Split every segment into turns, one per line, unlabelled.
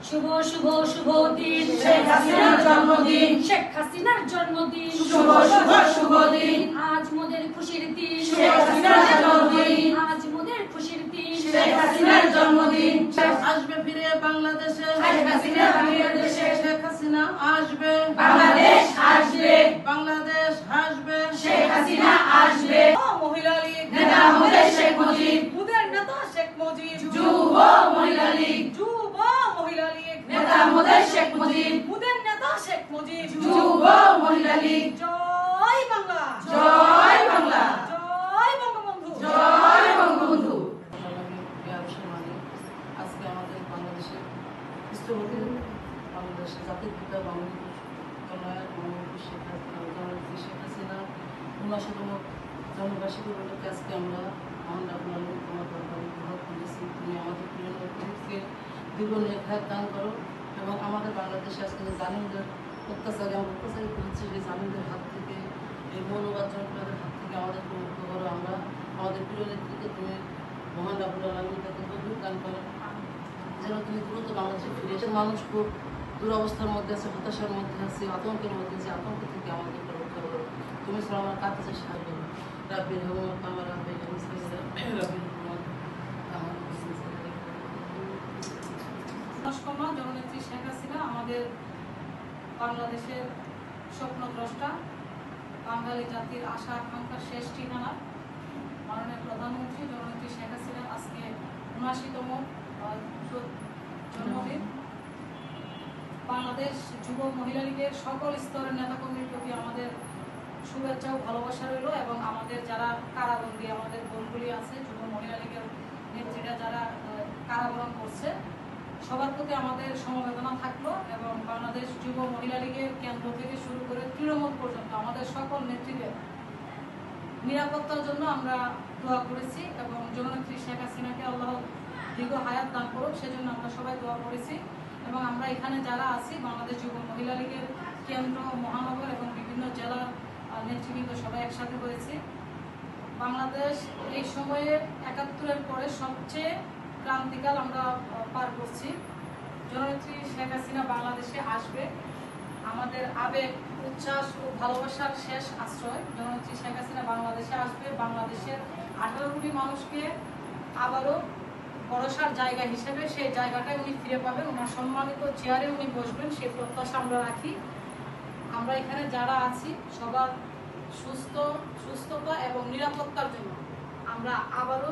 শুভ শুভ শুভ দিন
শেখ হাসিনার জন্মদিন।
শেখ হাসিনার জন্মদিন।
শুভ শুভ শুভ দিন।
আজ মোদের খুশির দিন।
শেখ হাসিনার জন্মদিন।
আজ মোদের খুশির দিন।
শেখ হাসিনার জন্মদিন।
আসবে ফিরে বাংলাদেশে।
শেখ হাসিনা ফিরে দেশে।
শেখ হাসিনা আসবে।
বাংলাদেশ আসবে।
বাংলাদেশ আসবে।
শেখ হাসিনা আসবে।
মহিলা লীগ
নেতা আমাদের শেখ মুজিব।
মুদের নেতা শেখ মুজিব।
যুব মহিলা লীগ
যুব মহিলা লীগ
নেতা আমাদের শেখ মুজিব।
মুদের নেতা শেখ মুজিব।
যুব মহিলা লীগ।
জয় বাংলা।
জয় বাংলা।
জয় বঙ্গবন্ধু।
জয় বঙ্গবন্ধু।
আজকে আমাদের বাংলাদেশের স্থপতি বাংলাদেশের জাতির পিতা বাংলাদেশ শেখ হাসিনা ৭৯তম জন্মবার্ষিকী উপলক্ষে আজকে আমরা মহান রাব্বুল আলামিন তোমার দরবারে দোয়া করেছি, তুমি আমাদের প্রিয় নবীকে দ্বিগুণ নেখায়াত দান করো এবং আমাদের বাংলাদেশে আজকে যে জালিমদের অত্যাচারী করেছি সেই জালিমদের হাত থেকে, এই মৌলবাদ জনপ্রিয়দের হাত থেকে আমাদেরকে মুক্ত করো। আমরা আমাদের প্রিয় নেত্রীকে তুমি মহান রাব্বুল আলামিন তাকে তৌফিক দান করো যেন তুমি দ্রুত বাংলাদেশে ফিরে এসে মানুষ খুব দুরবস্থার মধ্যে আছে, হতাশার মধ্যে আছে, আতঙ্কের মধ্যে আছে, আতঙ্ক থেকে আমাদেরকে রক্ষা করো। তুমি ছাড়া আমার কার কাছে সাহায্য করো। রাব্বির হুকুমত আমার রাব্বির জননেত্রী শেখ হাসিনা আমাদের বাংলাদেশের স্বপ্নদ্রষ্টা, বাঙালি জাতির আশা আকাঙ্ক্ষার শেষ ঠিকানা মাননীয় প্রধানমন্ত্রী জননেত্রী শেখ হাসিনা আজকে ৭৯তম জন্মদিন। বাংলাদেশ যুব মহিলা লীগের সকল স্তরের নেতাকর্মীর প্রতি আমাদের শুভেচ্ছা ও ভালোবাসা রইল এবং আমাদের যারা কারাবন্দী আমাদের বোনগুলি আছে, যুব মহিলা লীগের নেত্রীরা যারা কারাবরণ করছে, সবার প্রতি আমাদের সমবেদনা থাকলো এবং বাংলাদেশ যুব মহিলা লীগের কেন্দ্র থেকে শুরু করে তৃণমূল পর্যন্ত আমাদের সকল নেত্রীদের নিরাপত্তার জন্য আমরা দোয়া করেছি এবং জননেত্রী শেখ হাসিনাকে আল্লাহ দীর্ঘ হায়াত দান করুক সেজন্য আমরা সবাই দোয়া করেছি এবং আমরা এখানে যারা আছি বাংলাদেশ যুব মহিলা লীগের কেন্দ্র, মহানগর এবং বিভিন্ন জেলার নেতৃবৃন্দ সবাই একসাথে হয়েছি। বাংলাদেশ এই সময়ে ৭১-এর পরে সবচেয়ে ক্রান্তিকাল আমরা পার করছি। জননেত্রী শেখ হাসিনা বাংলাদেশে আসবে, আমাদের আবেগ, উচ্ছ্বাস ও ভালোবাসার শেষ আশ্রয়। জননেত্রী শেখ হাসিনা বাংলাদেশে আসবে, বাংলাদেশের ১৮ কোটি মানুষকে আবারও ভরসার জায়গা হিসেবে সেই জায়গাটায় উনি ফিরে পাবেন, ওনার সম্মানিত চেয়ারে উনি বসবেন, সেই প্রত্যাশা আমরা রাখি। আমরা এখানে যারা আছি সবার সুস্থতা এবং নিরাপত্তার জন্য আমরা আবারও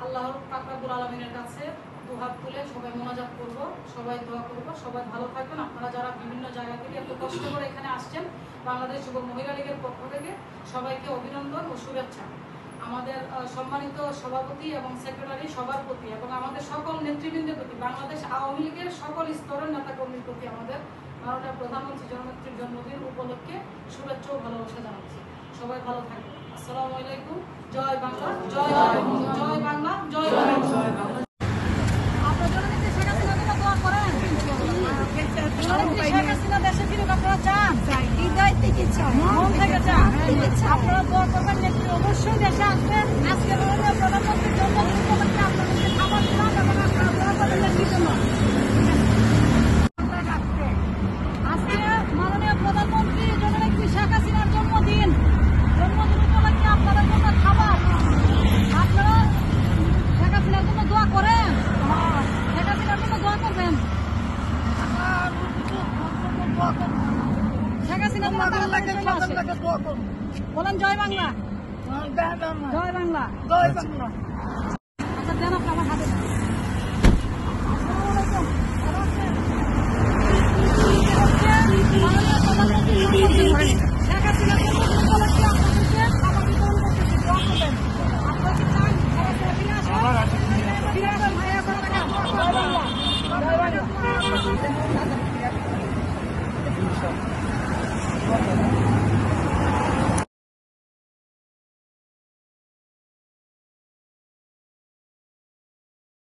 আল্লাহর পাক রব্বুল আলামিনের কাছে দুহাত তুলে সবাই মোনাজাত করব, সবাই দোয়া করব, সবাই ভালো থাকবেন। আপনারা যারা বিভিন্ন জায়গা থেকে এত কষ্ট করে এখানে আসছেন, বাংলাদেশ যুব মহিলা লীগের পক্ষ থেকে সবাইকে অভিনন্দন ও শুভেচ্ছা। আমাদের সম্মানিত সভাপতি এবং সেক্রেটারি সবার প্রতি এবং আমাদের সকল নেতৃবৃন্দের প্রতি, বাংলাদেশ আওয়ামী লীগের সকল স্তরের নেতাকর্মীর প্রতি আমাদের মাননীয় প্রধানমন্ত্রী জননেত্রীর জন্মদিন উপলক্ষে শুভেচ্ছা ও ভালোবাসা জানাচ্ছি। সবাই ভালো থাকবেন। আসসালামু আলাইকুম। জয় বাংলা, জয় জয় বাংলা, জয় বাংলা। আপনারা জননেত্রী শেখ হাসিনার জন্য দোয়া করেন। জননেত্রী শেখ হাসিনা দেশে ফিরুক, আপনারা চান? হৃদয় থেকে চান, মন থেকে চান। আপনারা দোয়া করবেন, নেত্রী অবশ্যই দেশে আসবে। আজকে মাননীয় প্রধানমন্ত্রীর জন্মদিন উপলক্ষে আপনাদেরকে খাবার দিলাম এবং আপনারা দোয়া করবেন নেত্রীর জন্য। আজকে মাননীয় প্রধানমন্ত্রী জননেত্রী শেখ হাসিনার জন্মদিন উপলক্ষে আপনাদের জন্য খাবার। আপনারা শেখ হাসিনার জন্য দোয়া করেন, শেখ হাসিনার জন্য দোয়া করবেন। শেখ হাসিনা বলেন জয় বাংলা, জয় বাংলা, জয় বাংলা।